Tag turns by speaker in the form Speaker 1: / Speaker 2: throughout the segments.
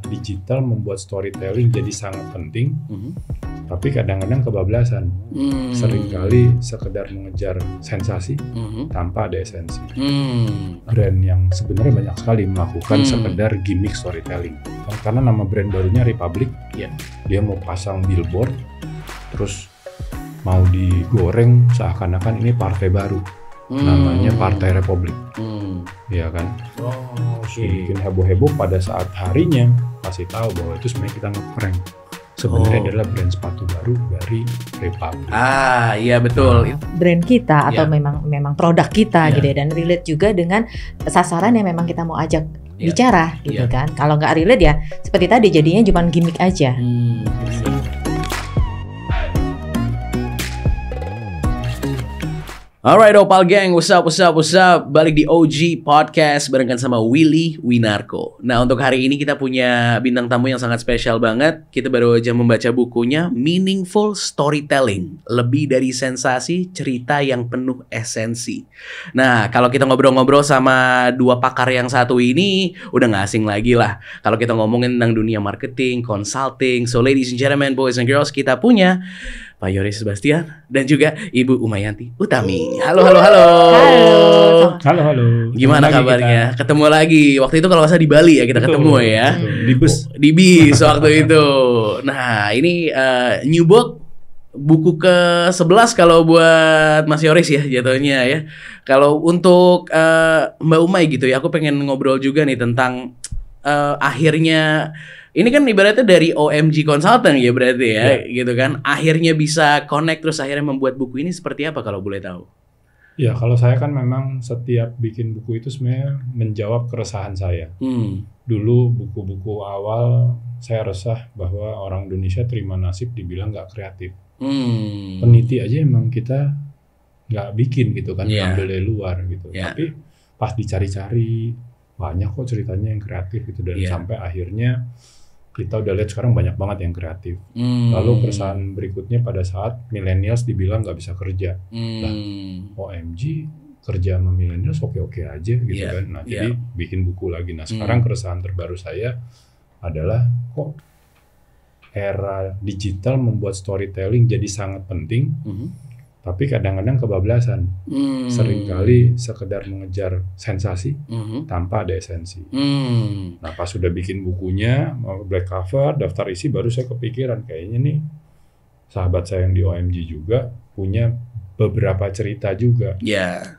Speaker 1: digital membuat storytelling jadi sangat penting, tapi kadang-kadang kebablasan. Seringkali sekedar mengejar sensasi tanpa ada esensi. Brand yang sebenarnya banyak sekali melakukan sekedar gimmick storytelling. Karena nama brand barunya Republic, dia mau pasang billboard, terus mau digoreng seakan-akan ini partai baru. Namanya Partai Republik, ya kan? Bikin heboh-heboh pada saat harinya, kasih tahu bahwa itu sebenarnya kita nge-prank. Sebenarnya adalah brand sepatu baru dari Republic.
Speaker 2: Iya betul.
Speaker 3: Brand kita atau memang produk kita gitu ya, dan relate juga dengan sasaran yang memang kita mau ajak bicara gitu kan. Kalau nggak relate ya seperti tadi jadinya cuma gimmick aja.
Speaker 2: Alright Opal Gang, what's up? Balik di OG Podcast barengan sama Willy Winarko. Nah untuk hari ini kita punya bintang tamu yang sangat spesial banget. Kita baru aja membaca bukunya Meaningful Storytelling, lebih dari sensasi, cerita yang penuh esensi. Nah kalau kita ngobrol-ngobrol sama dua pakar yang satu ini, udah gak asing lagi lah. Kalau kita ngomongin tentang dunia marketing, consulting. So ladies and gentlemen, boys and girls, kita punya Pak Yoris Sebastian dan juga Ibu Umayanti Utami. Halo. Gimana kabarnya? Ketemu lagi. Waktu itu kalau nggak salah di Bali ya kita ketemu ya. Di bis waktu itu. Nah ini new book, buku ke-11 kalau buat Mas Yoris ya jatuhnya ya. Kalau untuk Mbak Umay gitu ya, aku pengen ngobrol juga nih tentang akhirnya. Ini kan ibaratnya dari OMG Consultant ya berarti ya, gitu kan. Akhirnya bisa connect terus akhirnya membuat buku ini seperti apa kalau boleh tahu?
Speaker 1: Ya kalau saya kan memang setiap bikin buku itu sebenarnya menjawab keresahan saya. Dulu buku-buku awal saya resah bahwa orang Indonesia terima nasib dibilang nggak kreatif. Peneliti aja emang kita nggak bikin gitu kan, ambil dari luar gitu. Tapi pas dicari-cari banyak kok ceritanya yang kreatif gitu, dan sampai akhirnya kita udah lihat sekarang banyak banget yang kreatif. Lalu keresahan berikutnya pada saat millennials dibilang nggak bisa kerja. Lah, OMG kerja sama millennials oke-oke aja gitu kan. Nah jadi bikin buku lagi. Nah sekarang keresahan terbaru saya adalah kok era digital membuat storytelling jadi sangat penting, tapi kadang-kadang kebablasan. Seringkali sekedar mengejar sensasi tanpa ada esensi. Nah pas sudah bikin bukunya, black cover, daftar isi, baru saya kepikiran kayaknya nih sahabat saya yang di OMG juga punya beberapa cerita juga.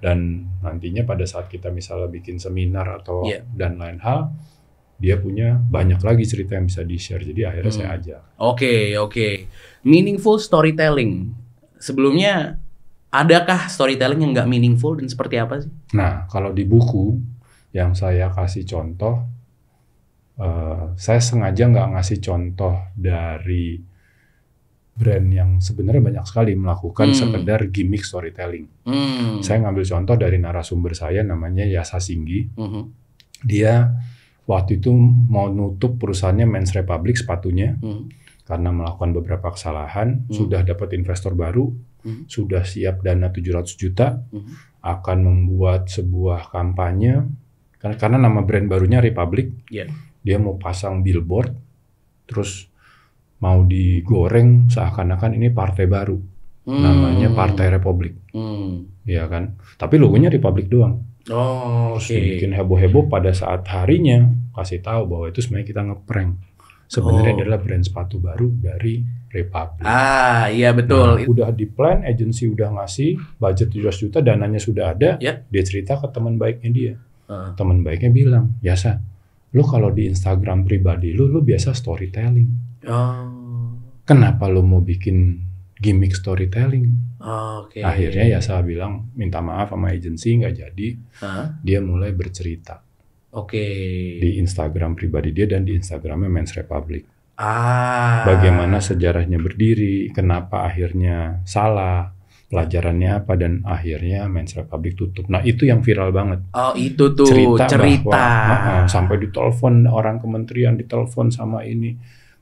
Speaker 1: Dan nantinya pada saat kita misalnya bikin seminar atau dan lain hal, dia punya banyak lagi cerita yang bisa di-share. Jadi akhirnya saya ajak.
Speaker 2: Oke. Meaningful storytelling. Sebelumnya, adakah storytelling yang nggak meaningful dan seperti apa sih?
Speaker 1: Nah, kalau di buku yang saya kasih contoh, saya sengaja nggak ngasih contoh dari brand yang sebenarnya banyak sekali melakukan sekedar gimmick storytelling. Saya ngambil contoh dari narasumber saya namanya Yasa Singgi. Dia waktu itu mau nutup perusahaannya Men's Republic sepatunya. Karena melakukan beberapa kesalahan, sudah dapat investor baru, sudah siap dana 700 juta, akan membuat sebuah kampanye, karena nama brand barunya Republic, dia mau pasang billboard, terus mau digoreng seakan-akan ini partai baru, namanya Partai Republik, ya kan? Tapi logonya Republic doang. Bikin heboh-heboh pada saat harinya, kasih tahu bahwa itu sebenarnya kita nge-prank. Sebenarnya adalah brand sepatu baru dari Republic.
Speaker 2: Iya betul.
Speaker 1: Nah, udah di plan, agensi udah ngasih budget 700 juta, dananya sudah ada. Dia cerita ke teman baiknya dia. Teman baiknya bilang, Yasa, lu kalau di Instagram pribadi lu biasa storytelling. Kenapa lu mau bikin gimmick storytelling? Akhirnya Yasa bilang, minta maaf sama agensi, nggak jadi. Dia mulai bercerita. Di Instagram pribadi dia dan di Instagramnya Men's Republic. Bagaimana sejarahnya berdiri, kenapa akhirnya salah, pelajarannya apa, dan akhirnya Men's Republic tutup. Nah itu yang viral banget.
Speaker 2: Itu tuh cerita.
Speaker 1: Bahwa, sampai ditelepon orang kementerian, ditelepon sama ini,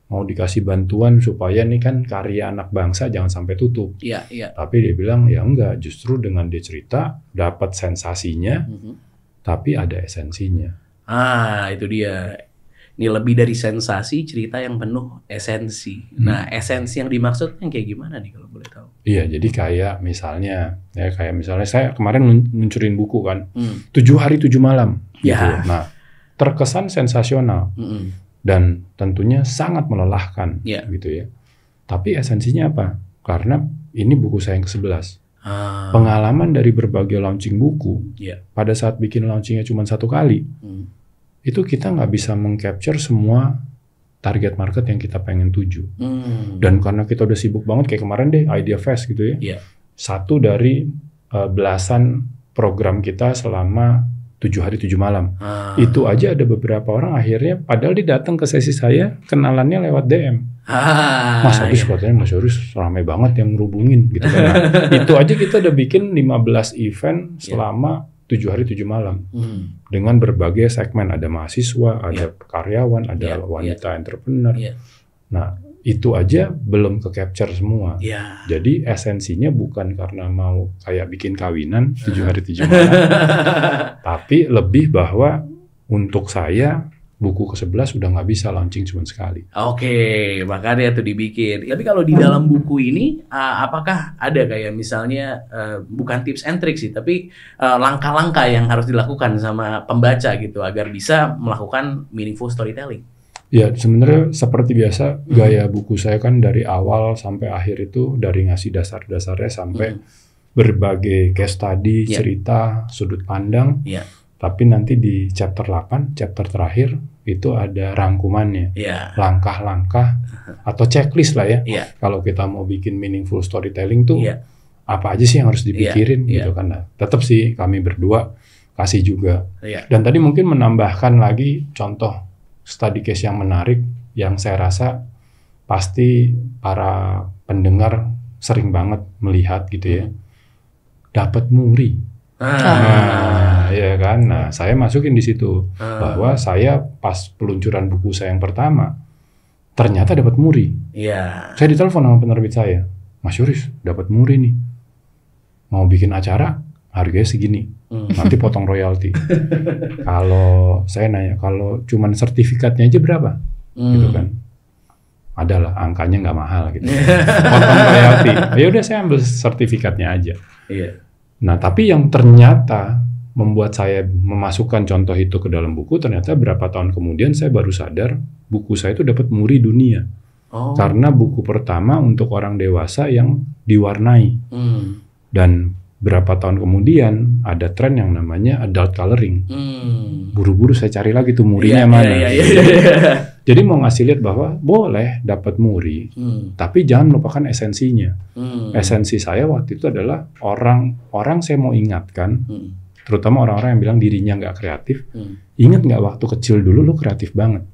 Speaker 1: mau dikasih bantuan supaya nih kan karya anak bangsa jangan sampai tutup. Tapi dia bilang ya enggak, justru dengan dia cerita dapat sensasinya, tapi ada esensinya.
Speaker 2: Itu dia. Ini lebih dari sensasi, cerita yang penuh esensi. Nah, esensi yang dimaksud yang kayak gimana nih kalau boleh tahu?
Speaker 1: Iya, jadi kayak misalnya saya kemarin luncurin buku kan, 7 hari 7 malam. Gitu. Nah, terkesan sensasional dan tentunya sangat melelahkan, gitu ya. Tapi esensinya apa? Karena ini buku saya yang ke-11. Pengalaman dari berbagai launching buku, pada saat bikin launchingnya cuma 1 kali, itu kita nggak bisa meng-capture semua target market yang kita pengen tuju. Dan karena kita udah sibuk banget, kayak kemarin deh, Idea Fest gitu ya. Satu dari belasan program kita selama 7 hari 7 malam. Itu aja ada beberapa orang akhirnya, padahal dia datang ke sesi saya, kenalannya lewat DM. Mas Agus katanya Mas Yoris ramai banget yang ngerubungin gitu kan. Nah, itu aja kita udah bikin 15 event selama 7 hari 7 malam. Dengan berbagai segmen, ada mahasiswa, ada karyawan, ada wanita entrepreneur. Nah, itu aja belum ke-capture semua. Jadi esensinya bukan karena mau kayak bikin kawinan 7 hari 7 malam. Tapi lebih bahwa untuk saya buku ke-11 udah nggak bisa launching cuma sekali.
Speaker 2: Oke, makanya tuh dibikin. Tapi kalau di dalam buku ini, apakah ada kayak misalnya, bukan tips and trick sih, tapi langkah-langkah yang harus dilakukan sama pembaca gitu, agar bisa melakukan meaningful storytelling?
Speaker 1: Ya, sebenarnya seperti biasa, gaya buku saya kan dari awal sampai akhir itu, dari ngasih dasar-dasarnya sampai berbagai case study, cerita, sudut pandang. Tapi nanti di chapter 8, chapter terakhir, itu ada rangkumannya. Langkah-langkah atau checklist lah ya. Kalau kita mau bikin meaningful storytelling tuh, apa aja sih yang harus dipikirin gitu kan. Nah, tetap sih kami berdua kasih juga. Dan tadi mungkin menambahkan lagi contoh study case yang menarik, yang saya rasa pasti para pendengar sering banget melihat gitu ya. Dapat muri. Ya kan. Nah, saya masukin di situ bahwa saya pas peluncuran buku saya yang pertama ternyata dapat muri. Saya ditelepon sama penerbit saya, Mas Yoris dapat muri nih, mau bikin acara harganya segini, nanti potong royalti. Kalau saya nanya, kalau cuman sertifikatnya aja berapa, gitu kan? Adalah angkanya nggak mahal gitu. Potong royalti. Ya udah saya ambil sertifikatnya aja. Nah, tapi yang ternyata membuat saya memasukkan contoh itu ke dalam buku, ternyata berapa tahun kemudian saya baru sadar buku saya itu dapat muri dunia. Karena buku pertama untuk orang dewasa yang diwarnai. Dan berapa tahun kemudian ada tren yang namanya adult coloring. Buru-buru saya cari lagi tuh murinya mana. Jadi mau ngasih lihat bahwa boleh dapat muri, tapi jangan melupakan esensinya. Esensi saya waktu itu adalah orang saya mau ingatkan, terutama orang-orang yang bilang dirinya nggak kreatif. Ingat nggak waktu kecil dulu lo kreatif banget.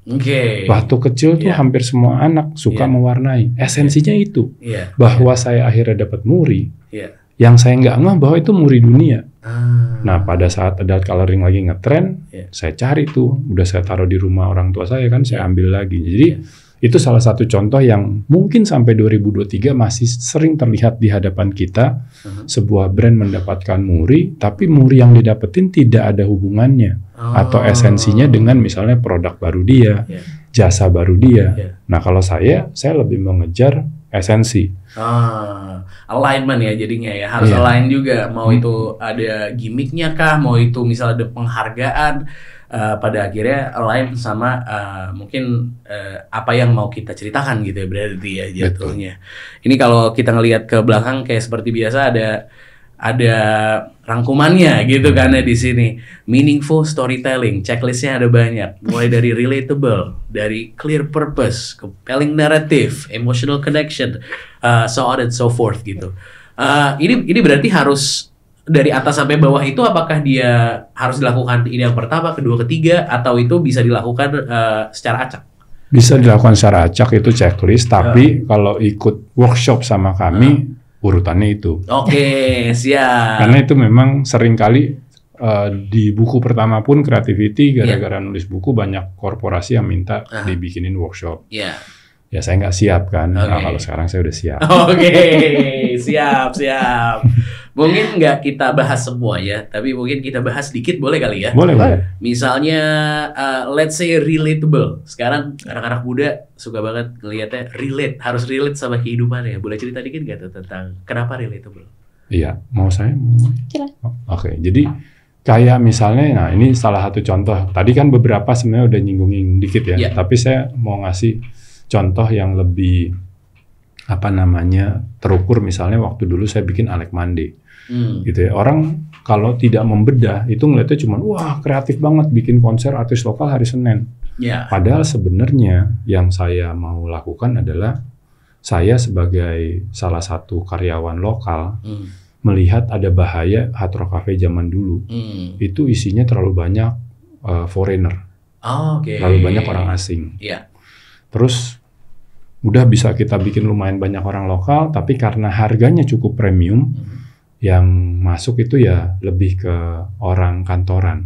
Speaker 1: Waktu kecil tuh hampir semua anak suka mewarnai. Esensinya itu bahwa saya akhirnya dapat muri. Yang saya nggak ngeh bahwa itu muri dunia. Nah, pada saat adult coloring lagi ngetren, saya cari tuh, udah saya taruh di rumah orang tua saya kan, saya ambil lagi. Jadi itu salah satu contoh yang mungkin sampai 2023 masih sering terlihat di hadapan kita. Sebuah brand mendapatkan muri, tapi muri yang didapetin tidak ada hubungannya atau esensinya dengan misalnya produk baru dia, jasa baru dia. Nah, kalau saya lebih mengejar esensi.
Speaker 2: Alignment ya jadinya ya, harus align juga. Mau itu ada gimmicknya kah, mau itu misalnya ada penghargaan, pada akhirnya align sama mungkin apa yang mau kita ceritakan gitu ya, berarti ya jatuhnya. Ini kalau kita ngelihat ke belakang kayak seperti biasa ada rangkumannya gitu kan ya di sini. Meaningful storytelling, checklistnya ada banyak. Mulai dari relatable, dari clear purpose, compelling narrative, emotional connection, so on and so forth gitu. Ini berarti harus dari atas sampai bawah itu, apakah dia harus dilakukan ini yang pertama, kedua, ketiga, atau itu bisa dilakukan secara acak?
Speaker 1: Bisa dilakukan secara acak, itu checklist. Tapi kalau ikut workshop sama kami, urutannya itu.
Speaker 2: Oke, siap.
Speaker 1: Karena itu memang seringkali di buku pertama pun Creativity, gara-gara nulis buku banyak korporasi yang minta dibikinin workshop. Ya saya nggak siap kan. Nah, kalau sekarang saya udah siap.
Speaker 2: Siap. Mungkin nggak kita bahas semua ya, tapi mungkin kita bahas sedikit boleh kali ya?
Speaker 1: Boleh.
Speaker 2: Misalnya, let's say relatable. Sekarang anak-anak muda suka banget ngelihatnya harus relate sama kehidupannya. Boleh cerita dikit nggak tuh tentang kenapa relatable?
Speaker 1: Iya, mau saya? Oke, jadi kayak misalnya, nah ini salah satu contoh. Tadi kan beberapa sebenarnya udah nyinggung dikit ya, tapi saya mau ngasih contoh yang lebih terukur. Misalnya waktu dulu saya bikin Alec Mande, gitu ya. Orang kalau tidak membedah itu ngeliatnya cuma wah kreatif banget bikin konser artis lokal hari Senin. Padahal sebenarnya yang saya mau lakukan adalah saya sebagai salah satu karyawan lokal melihat ada bahaya Hard Rock Cafe zaman dulu. Itu isinya terlalu banyak foreigner, terlalu banyak orang asing. Terus udah bisa kita bikin lumayan banyak orang lokal, tapi karena harganya cukup premium, yang masuk itu ya lebih ke orang kantoran,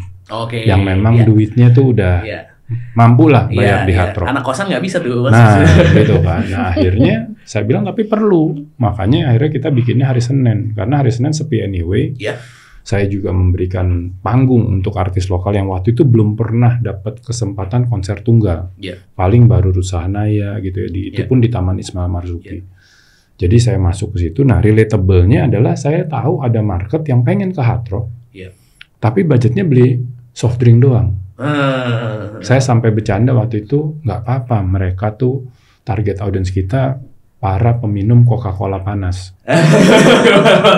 Speaker 1: yang memang duitnya tuh udah mampu lah bayar di Hard Rock.
Speaker 2: Anak kosan nggak bisa tuh.
Speaker 1: Nah, gitu kan. Nah, akhirnya saya bilang tapi perlu. Makanya akhirnya kita bikinnya hari Senin, karena hari Senin sepi anyway. Saya juga memberikan panggung untuk artis lokal yang waktu itu belum pernah dapat kesempatan konser tunggal. Paling baru Ruth Sahanaya gitu ya. Itu pun di Taman Ismail Marzuki. Jadi saya masuk ke situ. Nah, relatable-nya adalah saya tahu ada market yang pengen ke Hard Rock. Tapi budgetnya beli soft drink doang. Saya sampai bercanda waktu itu, nggak apa-apa. Mereka tuh target audience kita para peminum Coca-Cola panas.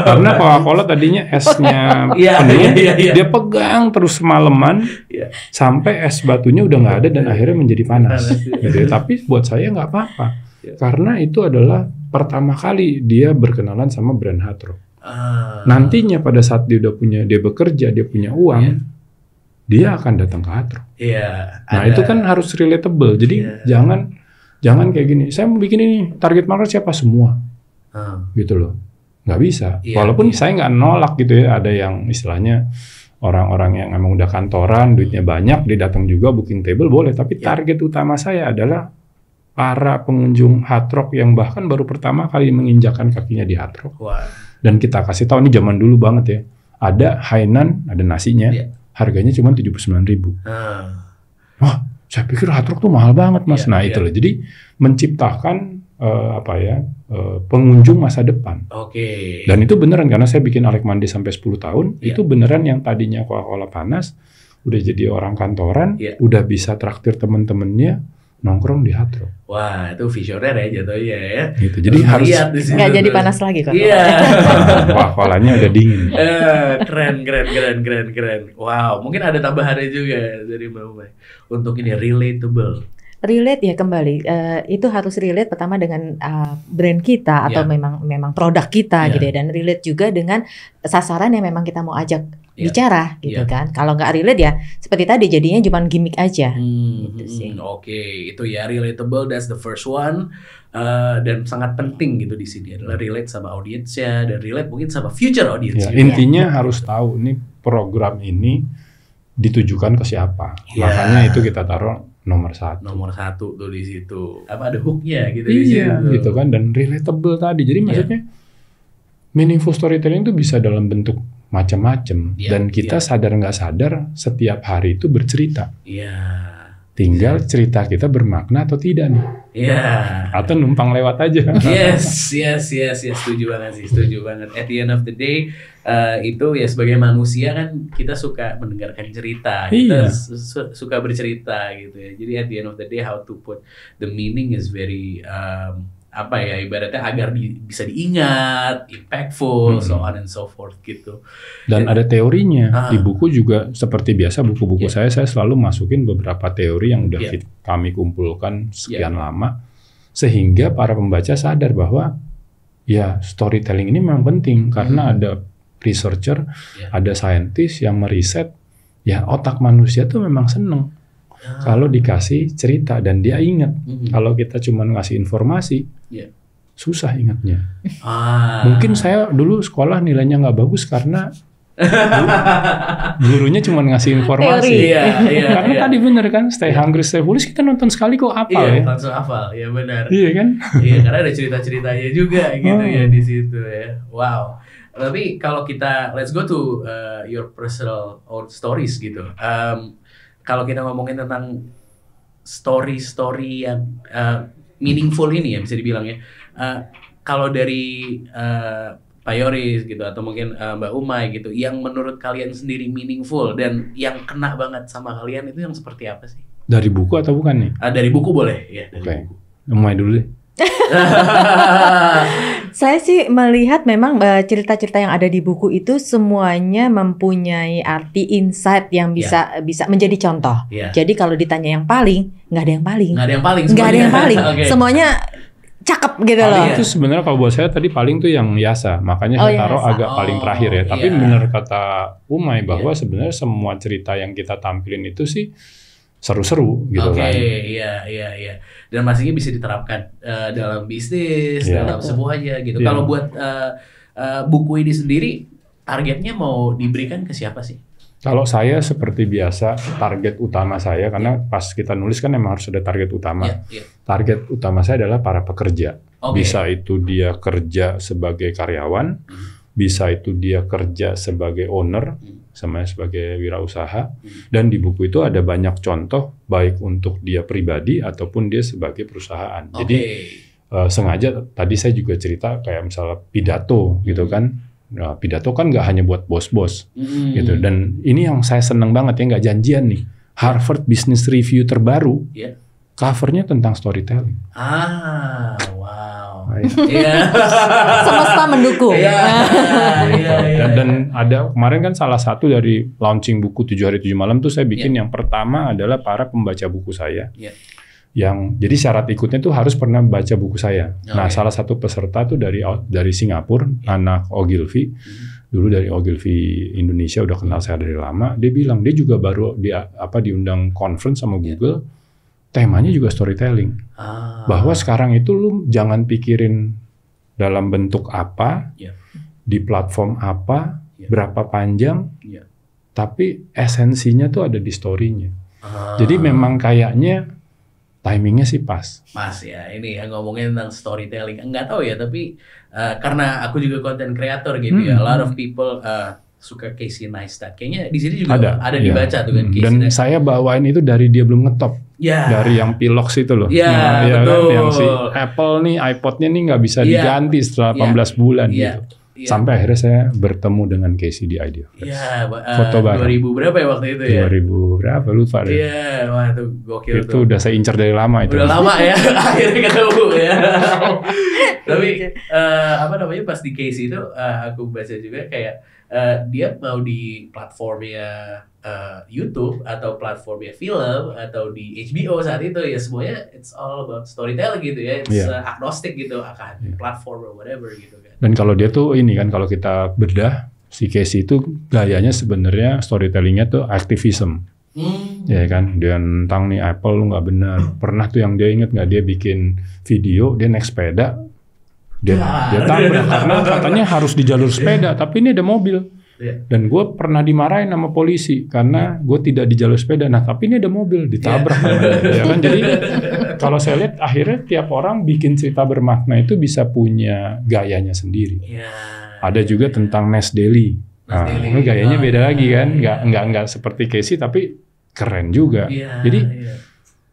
Speaker 1: Karena Coca-Cola tadinya esnya penuh, dia pegang terus semalaman sampai es batunya udah nggak ada dan akhirnya menjadi panas. Gitu. Tapi buat saya nggak apa-apa, karena itu adalah pertama kali dia berkenalan sama brand Hard Rock. Nantinya pada saat dia bekerja, dia punya uang, dia akan datang ke Hard Rock. Nah itu kan harus relatable. Jadi jangan kayak gini, saya mau bikin ini, target market siapa semua, gitu loh, nggak bisa. Walaupun saya nggak nolak gitu ya, ada yang istilahnya orang-orang yang emang udah kantoran, duitnya banyak, dia datang juga booking table boleh. Tapi target utama saya adalah para pengunjung Hard Rock yang bahkan baru pertama kali menginjakan kakinya di Hard Rock. Dan kita kasih tahu ini zaman dulu banget ya, ada Hainan, ada nasinya, harganya cuma 79.000. Wah, saya pikir Hard Rock tuh mahal banget mas. Nah itu loh, jadi menciptakan pengunjung masa depan. Dan itu beneran, karena saya bikin Alec Mande sampai 10 tahun, itu beneran yang tadinya Coca-Cola panas, udah jadi orang kantoran, udah bisa traktir temen-temennya, nongkrong di Hard Rock.
Speaker 2: Wah, itu visioner ya jatuhnya ya.
Speaker 1: Gitu. Jadi harus
Speaker 3: nggak jadi panas lagi kok.
Speaker 1: Wah, kolanya udah dingin.
Speaker 2: Keren. Wow, mungkin ada tambahannya juga dari Mbak Umay untuk ini relatable.
Speaker 3: Relate ya kembali, itu harus relate pertama dengan brand kita atau memang produk kita gitu ya, dan relate juga dengan sasaran yang memang kita mau ajak bicara gitu kan. Kalau nggak relate ya seperti tadi jadinya cuma gimmick aja. Gitu sih.
Speaker 2: Itu ya relatable, that's the first one. Dan sangat penting gitu di sini adalah relate sama audiensnya dan relate mungkin sama future audience.
Speaker 1: Intinya harus tahu nih program ini ditujukan ke siapa. Makanya itu kita taruh nomor 1.
Speaker 2: Nomor 1 tuh di situ. Apa ada hooknya gitu?
Speaker 1: Gitu kan, dan relatable tadi. Jadi maksudnya meaningful storytelling itu bisa dalam bentuk macam-macam, dan kita sadar nggak sadar setiap hari itu bercerita. Tinggal cerita kita bermakna atau tidak nih. Atau numpang lewat aja.
Speaker 2: Yes. Setuju banget. At the end of the day, itu ya sebagai manusia kan kita suka mendengarkan cerita, kita suka bercerita gitu ya. Jadi at the end of the day, how to put the meaning is very ibaratnya agar bisa diingat, impactful, so on and so forth gitu.
Speaker 1: Dan ada teorinya. Di buku juga seperti biasa buku-buku saya selalu masukin beberapa teori yang udah kami kumpulkan sekian lama, sehingga para pembaca sadar bahwa ya storytelling ini memang penting, karena ada researcher, ada scientist yang meriset ya otak manusia tuh memang seneng kalau dikasih cerita dan dia ingat. Kalau kita cuma ngasih informasi, susah ingatnya. Mungkin saya dulu sekolah nilainya nggak bagus karena Gurunya cuma ngasih informasi. Karena
Speaker 2: iya.
Speaker 1: tadi bener kan, Stay Hungry, Stay Foolish kita nonton sekali kok hafal ya.
Speaker 2: Langsung hafal, ya benar.
Speaker 1: Iya kan?
Speaker 2: Iya, karena ada cerita-ceritanya juga gitu ya di situ ya. Wow. Tapi kalau kita let's go to your personal own stories gitu. Kalau kita ngomongin tentang story-story yang meaningful ini ya bisa dibilang ya. Kalau dari Pak Yoris gitu atau mungkin Mbak Umay gitu, yang menurut kalian sendiri meaningful dan yang kena banget sama kalian itu yang seperti apa sih?
Speaker 1: Dari buku atau bukan nih?
Speaker 2: Dari buku boleh ya.
Speaker 1: Oke. Umay dulu deh.
Speaker 3: Saya sih melihat memang cerita-cerita yang ada di buku itu semuanya mempunyai arti insight yang bisa menjadi contoh. Jadi kalau ditanya yang paling, nggak ada yang paling. Nggak ada yang paling. Okay. Semuanya cakep gitu loh.
Speaker 1: Itu sebenarnya kalau buat saya tadi paling tuh yang Yasa, makanya saya taruh agak paling terakhir ya. Tapi benar kata Umay bahwa sebenarnya semua cerita yang kita tampilin itu sih seru-seru gitu kan.
Speaker 2: Iya. Dan pastinya bisa diterapkan dalam bisnis, dalam semuanya gitu. Kalau buat buku ini sendiri, targetnya mau diberikan ke siapa sih?
Speaker 1: Kalau saya seperti biasa, target utama saya, karena pas kita nulis kan memang harus ada target utama. Target utama saya adalah para pekerja. Bisa itu dia kerja sebagai karyawan, bisa itu dia kerja sebagai owner, sama sebagai wirausaha. Dan di buku itu ada banyak contoh, baik untuk dia pribadi ataupun dia sebagai perusahaan. Jadi sengaja tadi saya juga cerita kayak misalnya pidato gitu kan. Nah, pidato kan nggak hanya buat bos-bos gitu. Dan ini yang saya seneng banget ya, nggak janjian nih. Harvard Business Review terbaru, covernya tentang storytelling.
Speaker 2: Wow.
Speaker 3: Semesta mendukung.
Speaker 1: Dan ada kemarin kan salah satu dari launching buku 7 Hari 7 Malam tuh saya bikin yang pertama adalah para pembaca buku saya. Yang jadi syarat ikutnya tuh harus pernah baca buku saya. Nah, salah satu peserta tuh dari Singapura, anak Ogilvy. Dulu dari Ogilvy Indonesia, udah kenal saya dari lama. Dia bilang dia juga baru diundang conference sama Google. Temanya juga storytelling. Bahwa sekarang itu lu jangan pikirin dalam bentuk apa, di platform apa, berapa panjang, tapi esensinya tuh ada di story-nya. Jadi memang kayaknya timingnya sih pas.
Speaker 2: Ya, ini yang ngomongin tentang storytelling. Enggak tahu ya, tapi karena aku juga content creator gitu ya, a lot of people suka Casey Neistat. Kayaknya di sini juga ada dibaca tuh kan Casey
Speaker 1: Dan
Speaker 2: Neistat.
Speaker 1: saya bawain itu dari dia belum ngetop. Dari yang Pilox itu loh.
Speaker 2: Betul.
Speaker 1: Kan, yang si Apple nih, iPod-nya nih nggak bisa diganti setelah 18 bulan gitu. Sampai akhirnya saya bertemu dengan Casey di Ideafresh. Foto bareng.
Speaker 2: 2000 berapa ya waktu itu ya?
Speaker 1: 2000 berapa lupa deh.
Speaker 2: Wah itu gokil
Speaker 1: itu udah saya incar dari lama itu.
Speaker 2: Udah lama ya, akhirnya ketemu ya. Tapi pas di Casey itu aku baca juga kayak dia mau di platformnya YouTube atau platformnya film atau di HBO saat itu ya semuanya it's all about storytelling gitu ya. It's agnostic gitu akan platform or whatever gitu kan.
Speaker 1: Dan kalau dia tuh ini kan kalau kita bedah si Casey itu gayanya sebenarnya storytellingnya tuh activism. Ya kan, dia tentang nih Apple lu nggak benar. Pernah tuh yang dia inget nggak, dia bikin video dia naik sepeda, dia tabrak karena katanya harus di jalur sepeda, tapi ini ada mobil. Dan gue pernah dimarahin sama polisi karena gue tidak di jalur sepeda. Nah tapi ini ada mobil ditabrak, ya kan. Jadi kalau saya lihat akhirnya tiap orang bikin cerita bermakna itu bisa punya gayanya sendiri. Ada juga tentang Nas Daily. Nah, gayanya beda lagi kan, nggak seperti Casey tapi keren juga. Jadi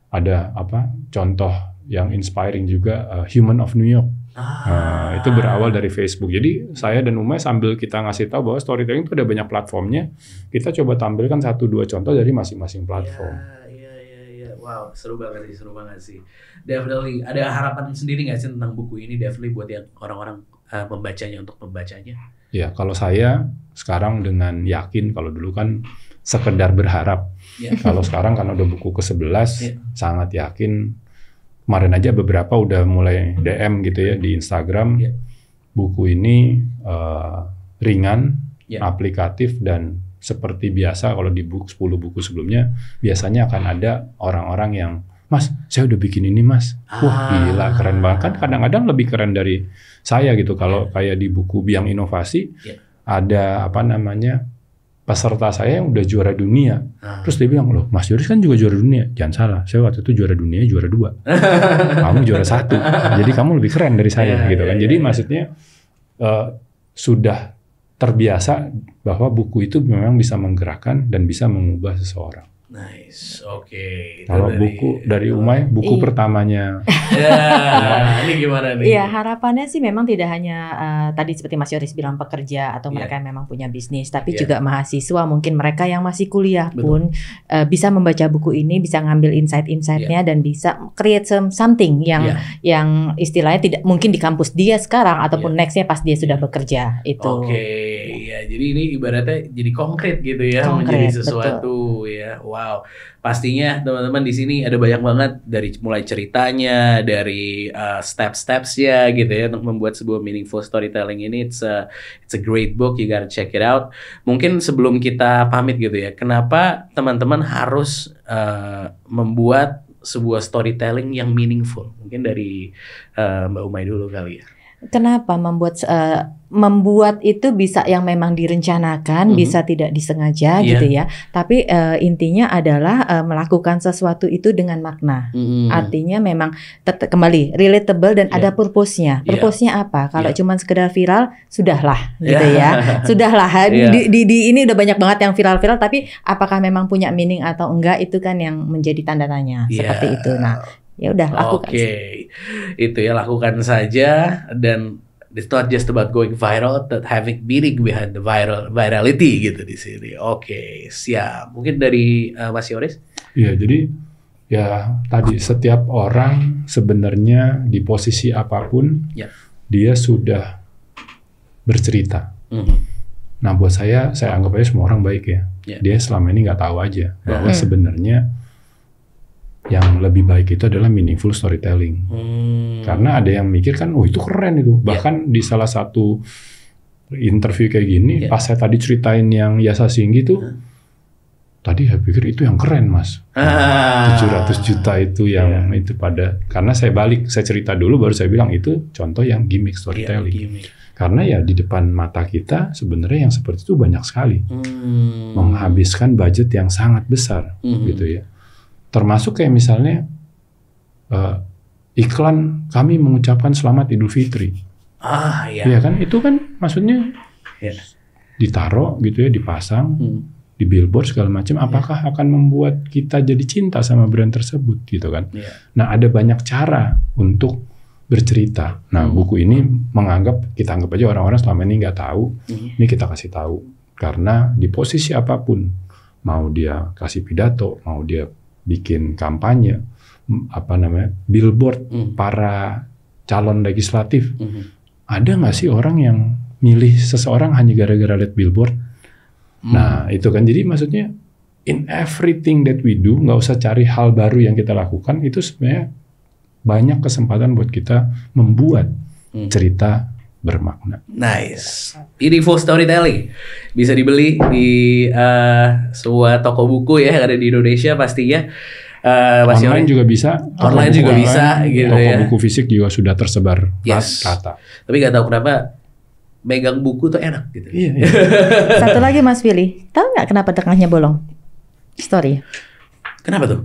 Speaker 1: ada contoh yang inspiring juga, Human of New York. Itu berawal dari Facebook. Jadi saya dan Umay sambil kita ngasih tahu bahwa storytelling itu ada banyak platformnya, kita coba tampilkan 1-2 contoh dari masing-masing platform.
Speaker 2: Wow, seru banget sih. Definitely. Ada harapan sendiri nggak sih tentang buku ini? Definitely buat yang orang-orang membacanya untuk pembacanya.
Speaker 1: Ya, kalau saya sekarang dengan yakin, kalau dulu kan sekedar berharap. Kalau sekarang kan udah buku ke-11, sangat yakin. Kemarin aja beberapa udah mulai DM gitu ya di Instagram. Buku ini ringan, aplikatif, dan seperti biasa kalau di 10 buku sebelumnya, biasanya akan ada orang-orang yang, "Mas, saya udah bikin ini, Mas." Wah, gila, keren banget. Kan kadang-kadang lebih keren dari saya gitu. Kalau kayak di buku Biang Inovasi, ada peserta saya yang udah juara dunia. Terus dia bilang, loh Mas Yoris kan juga juara dunia. Jangan salah, saya waktu itu juara dunia juara 2. Kamu juara 1. Jadi kamu lebih keren dari saya gitu kan. Jadi maksudnya sudah terbiasa bahwa buku itu memang bisa menggerakkan dan bisa mengubah seseorang.
Speaker 2: Nice, oke.
Speaker 1: Kalau buku dari Umay, buku pertamanya.
Speaker 2: Ini gimana nih?
Speaker 3: Iya, harapannya sih memang tidak hanya tadi seperti Mas Yoris bilang pekerja atau mereka yang memang punya bisnis, tapi juga mahasiswa, mungkin mereka yang masih kuliah pun bisa membaca buku ini, bisa ngambil insight-insightnya dan bisa create something yang istilahnya tidak mungkin di kampus dia sekarang ataupun nextnya pas dia sudah bekerja itu.
Speaker 2: Oke, ya jadi ini ibaratnya jadi konkret gitu ya, menjadi sesuatu ya. Wow, pastinya teman-teman di sini ada banyak banget dari mulai ceritanya, dari step-stepsnya gitu ya untuk membuat sebuah meaningful storytelling ini. It's a great book, you gotta check it out. Mungkin sebelum kita pamit gitu ya, kenapa teman-teman harus membuat sebuah storytelling yang meaningful? Mungkin dari Mbak Umay dulu kali ya.
Speaker 3: Kenapa membuat itu bisa yang memang direncanakan, bisa tidak disengaja gitu ya. Tapi intinya adalah melakukan sesuatu itu dengan makna. Artinya memang kembali relatable dan ada purpose-nya. Purpose-nya apa? Kalau cuma sekedar viral, sudahlah gitu ya. Sudahlah. Di ini udah banyak banget yang viral-viral, tapi apakah memang punya meaning atau enggak, itu kan yang menjadi tanda tanya seperti itu. Nah, ya udah lakukan.
Speaker 2: Itu ya, lakukan saja. Dan it's not just about going viral, but having meaning behind the virality gitu di sini. Siap. Mungkin dari Mas Yoris?
Speaker 1: Iya, jadi ya tadi setiap orang sebenarnya di posisi apapun dia sudah bercerita. Nah buat saya anggap aja semua orang baik ya. Dia selama ini nggak tahu aja bahwa sebenarnya yang lebih baik itu adalah meaningful storytelling. Karena ada yang mikir kan, oh itu keren itu. Bahkan di salah satu interview kayak gini, pas saya tadi ceritain yang Yasa Singgi tuh, tadi saya pikir itu yang keren Mas. 700 juta itu yang itu karena saya cerita dulu baru saya bilang itu contoh yang gimmick storytelling. Karena ya di depan mata kita sebenarnya yang seperti itu banyak sekali. Menghabiskan budget yang sangat besar gitu ya. Termasuk kayak misalnya iklan kami mengucapkan selamat Idul Fitri. Iya kan? Itu kan maksudnya ditaruh gitu ya, dipasang di billboard segala macam. Apakah akan membuat kita jadi cinta sama brand tersebut gitu kan? Nah ada banyak cara untuk bercerita. Nah buku ini kita anggap aja orang-orang selama ini nggak tahu. Ini kita kasih tahu karena di posisi apapun, mau dia kasih pidato, mau dia bikin kampanye, billboard para calon legislatif. Ada nggak sih orang yang milih seseorang hanya gara-gara lihat billboard? Nah itu kan, jadi maksudnya in everything that we do, nggak usah cari hal baru yang kita lakukan, itu sebenarnya banyak kesempatan buat kita membuat cerita bermakna.
Speaker 2: Nice. Meaningful storytelling bisa dibeli di sebuah toko buku ya yang ada di Indonesia pastinya.
Speaker 1: Online juga bisa.
Speaker 2: Online juga bisa gitu
Speaker 1: toko
Speaker 2: ya.
Speaker 1: Buku fisik juga sudah tersebar rata.
Speaker 2: Tapi nggak tahu kenapa megang buku tuh enak gitu.
Speaker 1: Iya.
Speaker 3: Satu lagi Mas Willy, tahu nggak kenapa tengahnya bolong? Story.
Speaker 2: Kenapa tuh?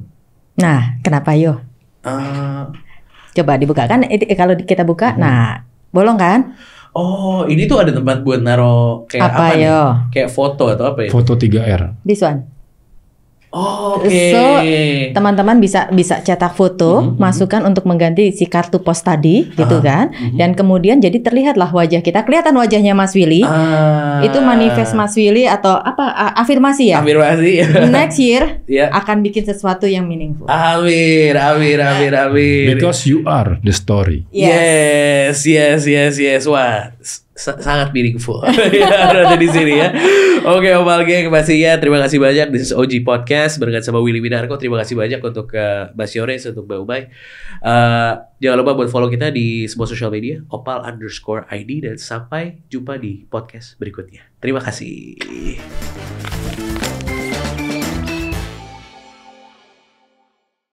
Speaker 3: Nah, kenapa yo? Coba dibuka kan? Kalau kita buka, nah bolong kan?
Speaker 2: Oh, ini tuh ada tempat buat naro kayak apa nih? Kayak foto atau apa ya?
Speaker 1: Foto 3R.
Speaker 3: This one.
Speaker 2: Oke.
Speaker 3: So, teman-teman bisa cetak foto, masukkan untuk mengganti si kartu pos tadi, gitu kan? Dan kemudian jadi terlihatlah wajah kita, kelihatan wajahnya Mas Willy. Itu manifest Mas Willy atau apa? Afirmasi ya?
Speaker 2: Afirmasi.
Speaker 3: Next year akan bikin sesuatu yang meaningful.
Speaker 2: Amin.
Speaker 1: Because you are the story.
Speaker 2: Yes. Wah, sangat meaningful. Ada di sini ya. Oke, Om Alge, pastinya terima kasih banyak. This is OG Podcast barengan sama Willy Winarko. Terima kasih banyak untuk Mas Yoris, untuk Mbak Umay. Jangan lupa buat follow kita di semua sosial media opal_id, dan sampai jumpa di podcast berikutnya. Terima kasih.